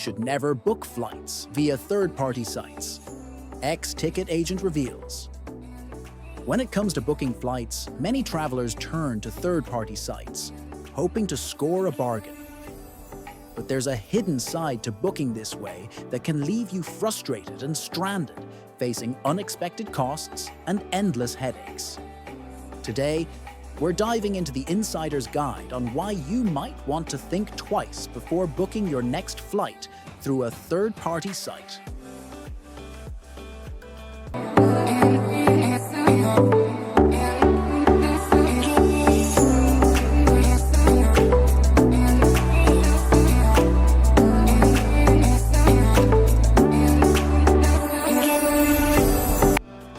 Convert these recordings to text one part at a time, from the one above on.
should never book flights via third-party sites. Ex-ticket agent reveals. When it comes to booking flights, many travelers turn to third-party sites, hoping to score a bargain. But there's a hidden side to booking this way that can leave you frustrated and stranded, facing unexpected costs and endless headaches. Today, we're diving into the insider's guide on why you might want to think twice before booking your next flight through a third-party site.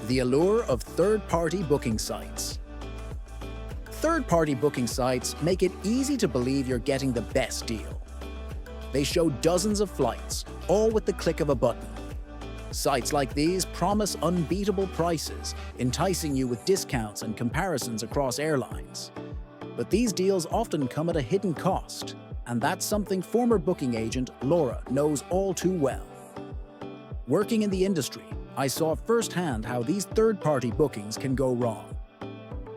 The allure of third-party booking sites. Third-party booking sites make it easy to believe you're getting the best deal. They show dozens of flights, all with the click of a button. Sites like these promise unbeatable prices, enticing you with discounts and comparisons across airlines. But these deals often come at a hidden cost, and that's something former booking agent Laura knows all too well. Working in the industry, I saw firsthand how these third-party bookings can go wrong.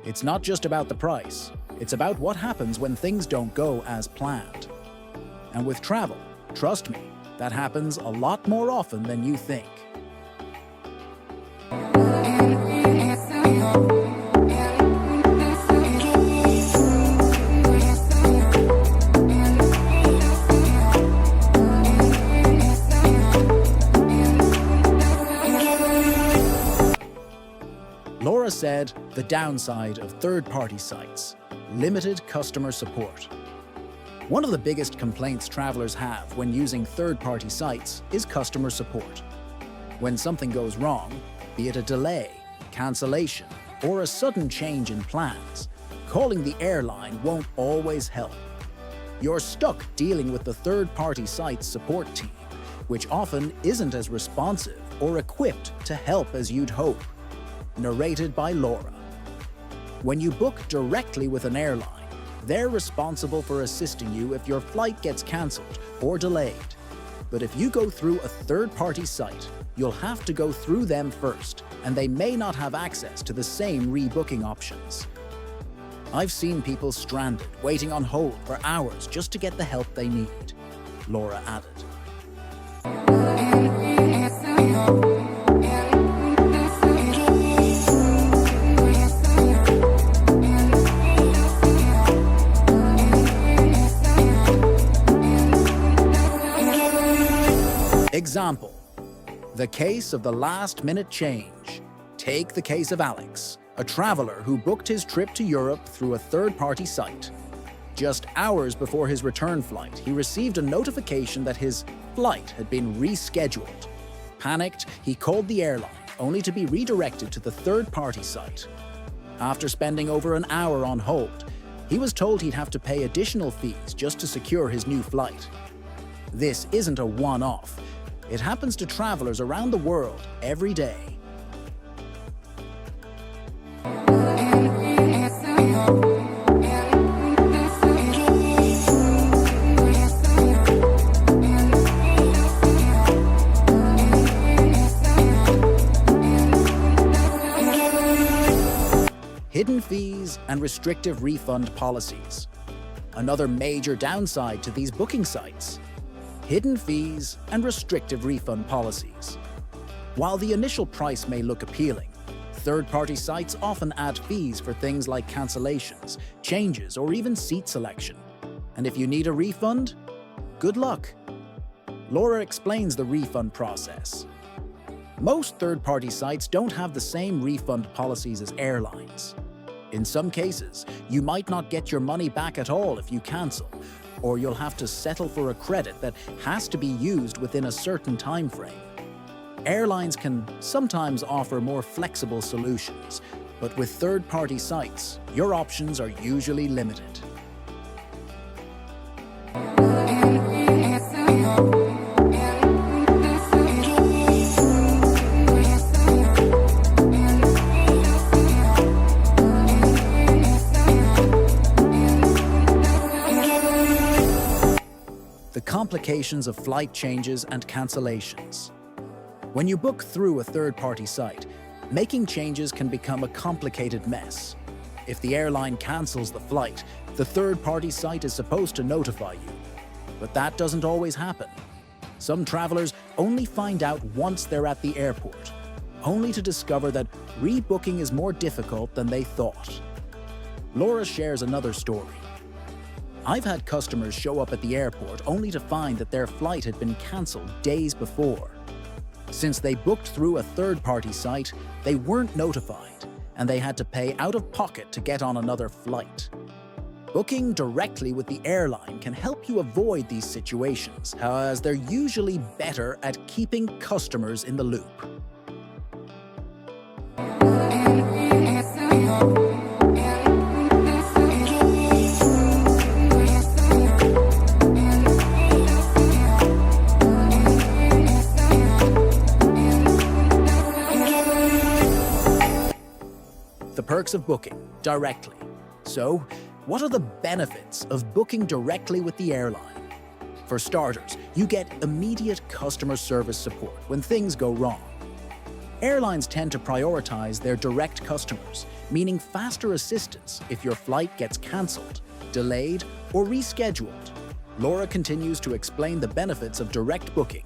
It's not just about the price, it's about what happens when things don't go as planned. And with travel, trust me, that happens a lot more often than you think. Laura said the downside of third-party sites: limited customer support. One of the biggest complaints travelers have when using third-party sites is customer support. When something goes wrong, be it a delay, cancellation, or a sudden change in plans, calling the airline won't always help. You're stuck dealing with the third-party site's support team, which often isn't as responsive or equipped to help as you'd hope. Narrated by Laura. When you book directly with an airline, they're responsible for assisting you if your flight gets cancelled or delayed. But if you go through a third-party site, you'll have to go through them first, and they may not have access to the same rebooking options. I've seen people stranded, waiting on hold for hours just to get the help they need, Laura added. Example: the case of the last-minute change. Take the case of Alex, a traveler who booked his trip to Europe through a third-party site. Just hours before his return flight, he received a notification that his flight had been rescheduled. Panicked, he called the airline, only to be redirected to the third-party site. After spending over an hour on hold, he was told he'd have to pay additional fees just to secure his new flight. This isn't a one-off. It happens to travelers around the world every day. Hidden fees and restrictive refund policies. Another major downside to these booking sites: hidden fees and restrictive refund policies. While the initial price may look appealing, third-party sites often add fees for things like cancellations, changes, or even seat selection. And if you need a refund, good luck. Laura explains the refund process. Most third-party sites don't have the same refund policies as airlines. In some cases, you might not get your money back at all if you cancel, or you'll have to settle for a credit that has to be used within a certain time frame. Airlines can sometimes offer more flexible solutions, but with third-party sites, your options are usually limited. complications of flight changes and cancellations. When you book through a third-party site, making changes can become a complicated mess. If the airline cancels the flight, the third-party site is supposed to notify you. But that doesn't always happen. Some travelers only find out once they're at the airport, only to discover that rebooking is more difficult than they thought. Laura shares another story. I've had customers show up at the airport only to find that their flight had been cancelled days before. Since they booked through a third-party site, they weren't notified, and they had to pay out of pocket to get on another flight. Booking directly with the airline can help you avoid these situations, as they're usually better at keeping customers in the loop. The perks of booking directly. So, what are the benefits of booking directly with the airline? For starters, you get immediate customer service support when things go wrong. Airlines tend to prioritize their direct customers, meaning faster assistance if your flight gets cancelled, delayed, or rescheduled. Laura continues to explain the benefits of direct booking.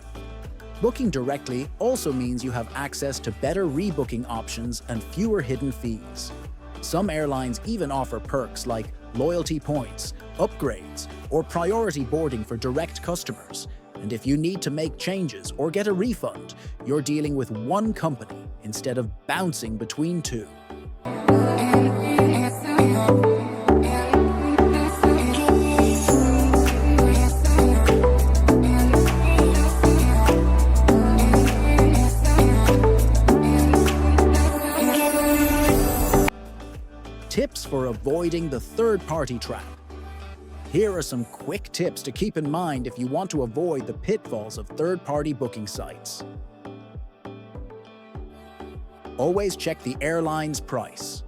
Booking directly also means you have access to better rebooking options and fewer hidden fees. Some airlines even offer perks like loyalty points, upgrades, or priority boarding for direct customers. And if you need to make changes or get a refund, you're dealing with one company instead of bouncing between two. Tips for avoiding the third-party trap. Here are some quick tips to keep in mind if you want to avoid the pitfalls of third-party booking sites. Always check the airline's price.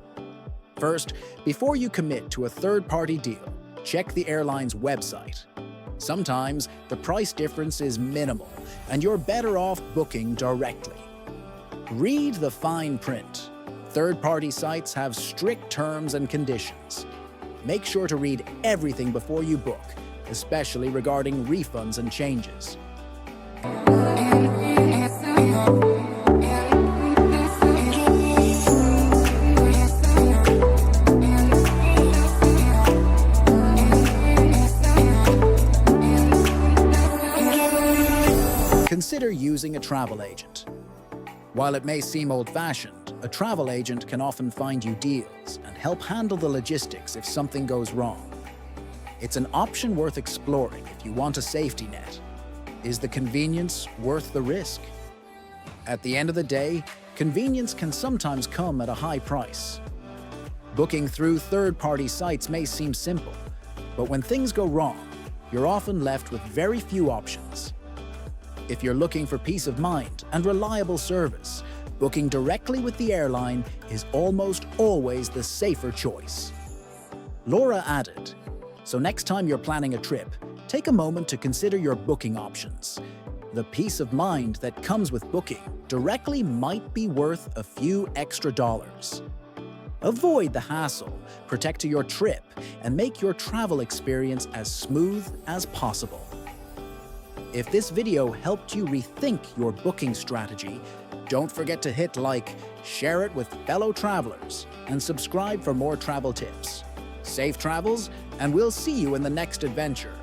First, before you commit to a third-party deal, check the airline's website. Sometimes the price difference is minimal, and you're better off booking directly. Read the fine print. Third-party sites have strict terms and conditions. Make sure to read everything before you book, especially regarding refunds and changes. Consider using a travel agent. While it may seem old-fashioned, a travel agent can often find you deals and help handle the logistics if something goes wrong. It's an option worth exploring if you want a safety net. Is the convenience worth the risk? At the end of the day, convenience can sometimes come at a high price. Booking through third-party sites may seem simple, but when things go wrong, you're often left with very few options. If you're looking for peace of mind and reliable service, booking directly with the airline is almost always the safer choice. Laura added, so next time you're planning a trip, take a moment to consider your booking options. The peace of mind that comes with booking directly might be worth a few extra dollars. Avoid the hassle, protect your trip, and make your travel experience as smooth as possible. If this video helped you rethink your booking strategy, don't forget to hit like, share it with fellow travelers, and subscribe for more travel tips. Safe travels, and we'll see you in the next adventure.